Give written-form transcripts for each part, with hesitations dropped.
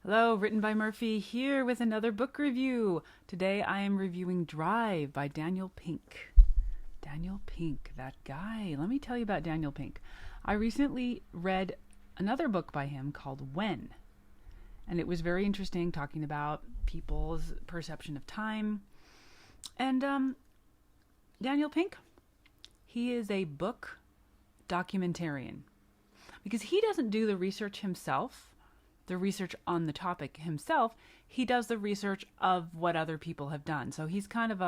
Hello, written by Murphy here with another book review. Today I am reviewing Drive by Daniel Pink. Daniel Pink, that guy. Let me tell you about Daniel Pink. I recently read another book by him called When, and it was very interesting, talking about people's perception of time. And Daniel Pink, he is a book documentarian because he doesn't do the research himself, the research on the topic himself. He does the research of what other people have done. So he's kind of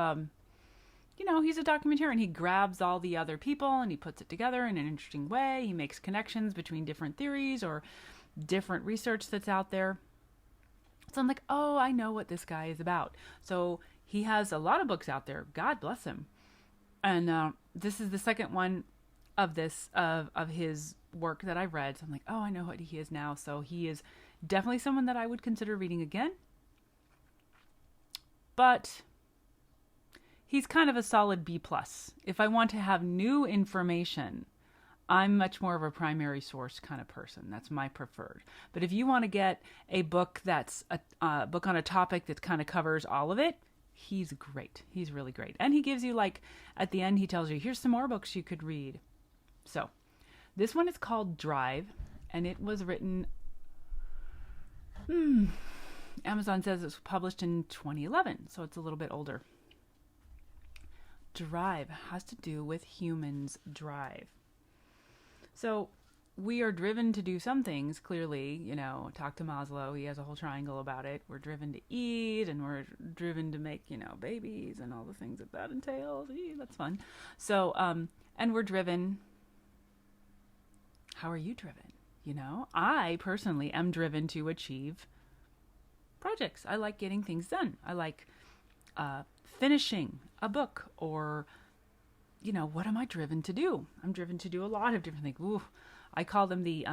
he's a documentarian. He grabs all the other people and he puts it together in an interesting way. He makes connections between different theories or different research that's out there. So I'm like, oh, I know what this guy is about. So he has a lot of books out there. God bless him. And this is the second one of his work that I read. So I'm like, oh, I know what he is now. So he is definitely someone that I would consider reading again. But he's kind of a solid B+. If I want to have new information, I'm much more of a primary source kind of person. That's my preferred. But if you want to get a book that's a book on a topic that kind of covers all of it, he's great. He's really great. And he gives you, like, at the end, he tells you, here's some more books you could read. So this one is called Drive, and it was written, Amazon says it's published in 2011, so it's a little bit older. Drive has to do with humans' drive. So we are driven to do some things, clearly. Talk to Maslow. He has a whole triangle about it. We're driven to eat, and we're driven to make, babies and all the things that entails. That's fun. So, and we're driven. How are you driven? I personally am driven to achieve projects. I like getting things done. I like finishing a book, or what am I driven to do? I'm driven to do a lot of different things. Ooh, I call them the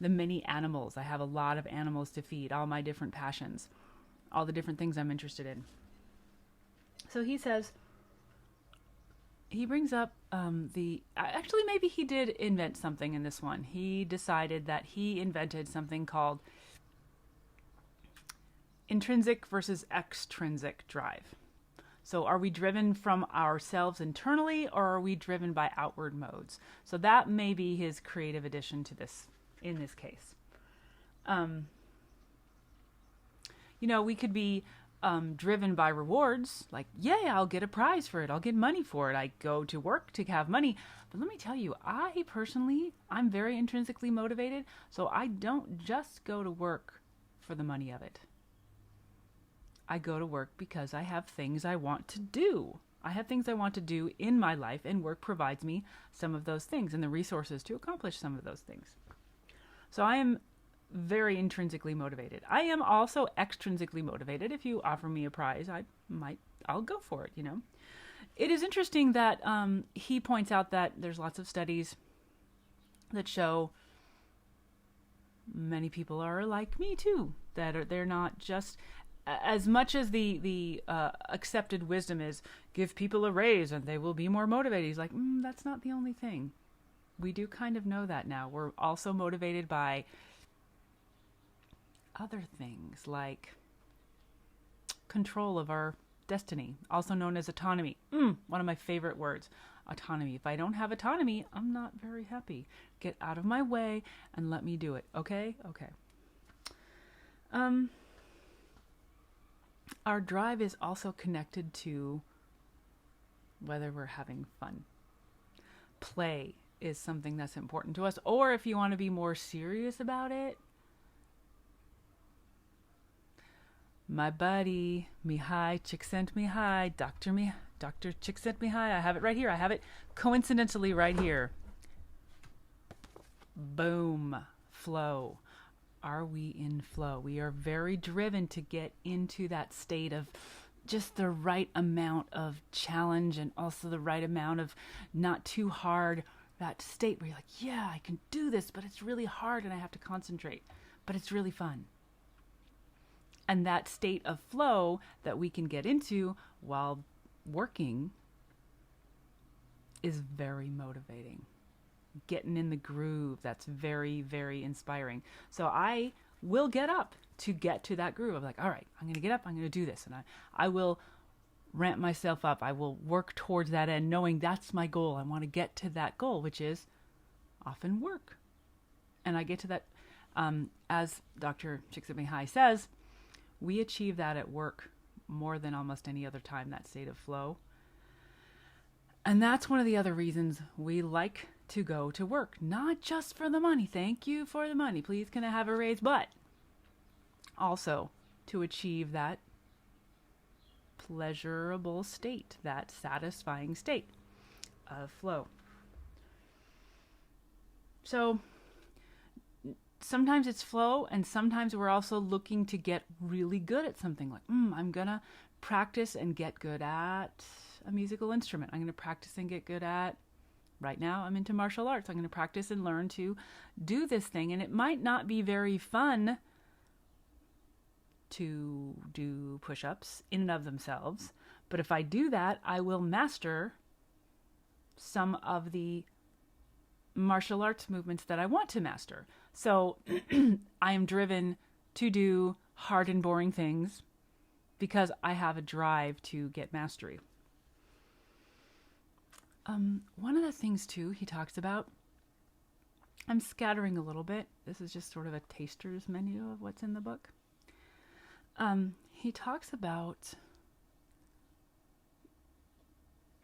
many animals. I have a lot of animals to feed, all my different passions, all the different things I'm interested in. So he brings up actually, maybe he did invent something in this one. He decided that he invented something called intrinsic versus extrinsic drive. So are we driven from ourselves internally, or are we driven by outward modes? So that may be his creative addition to this, in this case. We could be driven by rewards, like, yay, I'll get a prize for it. I'll get money for it. I go to work to have money. But let me tell you, I'm very intrinsically motivated. So I don't just go to work for the money of it. I go to work because I have things I want to do. I have things I want to do in my life, and work provides me some of those things and the resources to accomplish some of those things. So I am very intrinsically motivated. I am also extrinsically motivated. If you offer me a prize, I'll go for it, It is interesting that he points out that there's lots of studies that show many people are like me too, they're not just, as much as the accepted wisdom is give people a raise and they will be more motivated. He's like, that's not the only thing. We do kind of know that now. We're also motivated by other things like control of our destiny, also known as autonomy. One of my favorite words, autonomy. If I don't have autonomy, I'm not very happy. Get out of my way and let me do it. Okay? Okay. Our drive is also connected to whether we're having fun. Play is something that's important to us. Or if you want to be more serious about it, my buddy, Mihai Csikszentmihalyi, Dr. Csikszentmihalyi, I have it right here. I have it coincidentally right here. Boom. Flow. Are we in flow? We are very driven to get into that state of just the right amount of challenge, and also the right amount of not too hard. That state where you're like, yeah, I can do this, but it's really hard and I have to concentrate, but it's really fun. And that state of flow that we can get into while working is very motivating. Getting in the groove, that's very, very inspiring. So I will get up to get to that groove of like, all right, I'm going to get up, I'm going to do this. And I will ramp myself up. I will work towards that end, knowing that's my goal. I want to get to that goal, which is often work. And I get to that, as Dr. Csikszentmihalyi says, we achieve that at work more than almost any other time, that state of flow. And that's one of the other reasons we like to go to work. Not just for the money. Thank you for the money. Please can I have a raise? But also to achieve that pleasurable state, that satisfying state of flow. So sometimes it's flow, and sometimes we're also looking to get really good at something. Like, I'm going to practice and get good at a musical instrument. I'm going to practice and get good at, right now I'm into martial arts. I'm going to practice and learn to do this thing. And it might not be very fun to do push-ups in and of themselves. But if I do that, I will master some of the martial arts movements that I want to master. So I am driven to do hard and boring things because I have a drive to get mastery. One of the things too he talks about, I'm scattering a little bit. This is just sort of a taster's menu of what's in the book. He talks about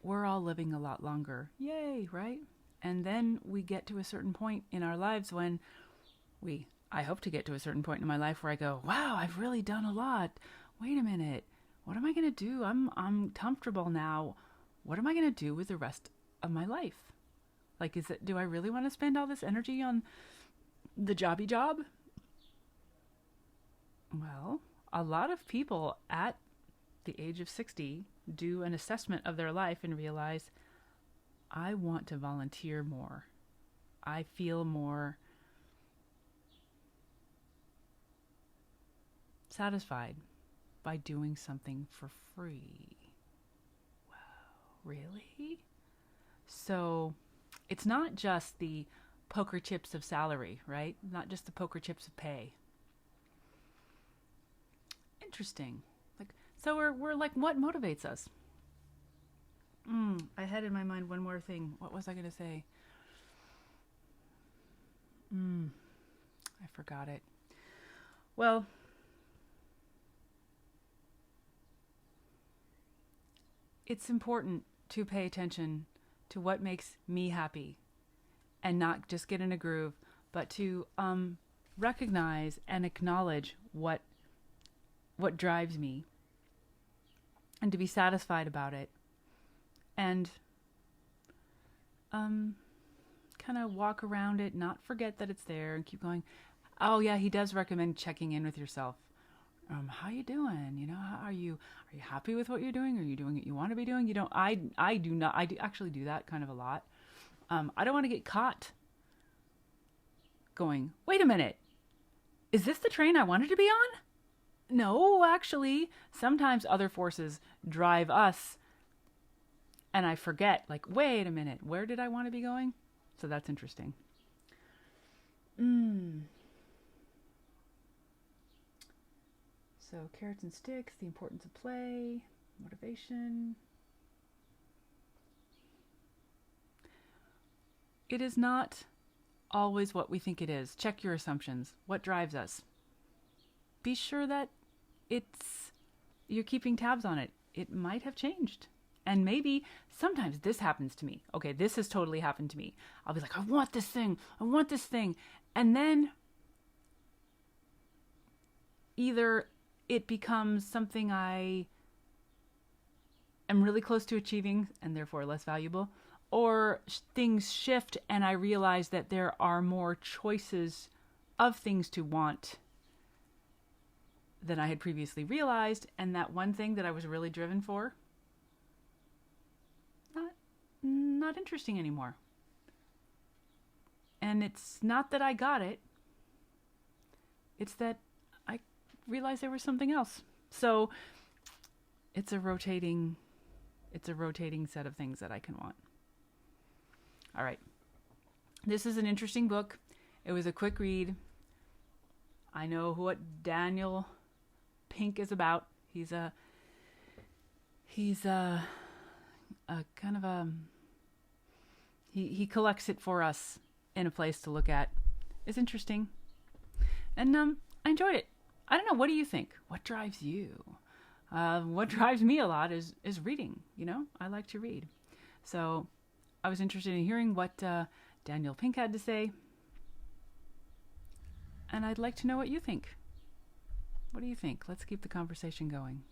we're all living a lot longer. Yay, right? And then we get to a certain point in our lives when I hope to get to a certain point in my life where I go, wow, I've really done a lot. Wait a minute. What am I going to do? I'm comfortable now. What am I going to do with the rest of my life? Like, do I really want to spend all this energy on the jobby job? Well, a lot of people at the age of 60 do an assessment of their life and realize, I want to volunteer more. I feel more satisfied by doing something for free. Wow, really? So it's not just the poker chips of salary, right? Not just the poker chips of pay. Interesting. So we're like, what motivates us? I had in my mind one more thing. What was I going to say? I forgot it. Well, it's important to pay attention to what makes me happy and not just get in a groove, but to recognize and acknowledge what drives me and to be satisfied about it. And kind of walk around it, not forget that it's there, and keep going. Oh yeah, he does recommend checking in with yourself. How you doing? You know, are you happy with what you're doing? Are you doing what you want to be doing? You don't. I do not. I do actually do that kind of a lot. I don't want to get caught going, wait a minute, is this the train I wanted to be on? No, actually, sometimes other forces drive us. And I forget, like, wait a minute, where did I want to be going? So that's interesting. So carrots and sticks, the importance of play, motivation. It is not always what we think it is. Check your assumptions. What drives us? Be sure that you're keeping tabs on it. It might have changed. And maybe sometimes this happens to me. Okay, this has totally happened to me. I'll be like, I want this thing. And then either it becomes something I am really close to achieving and therefore less valuable, or things shift and I realize that there are more choices of things to want than I had previously realized, and that one thing that I was really driven for, not interesting anymore. And it's not that I got it, it's that I realized there was something else. So it's a rotating set of things that I can want. All right. This is an interesting book. It was a quick read. I know what Daniel Pink is about. He's a kind of a he collects it for us in a place to look at. It's interesting, and I enjoyed it. I don't know. What do you think? What drives you? What drives me a lot is reading. You know, I like to read, so I was interested in hearing what Daniel Pink had to say, and I'd like to know what you think. What do you think? Let's keep the conversation going.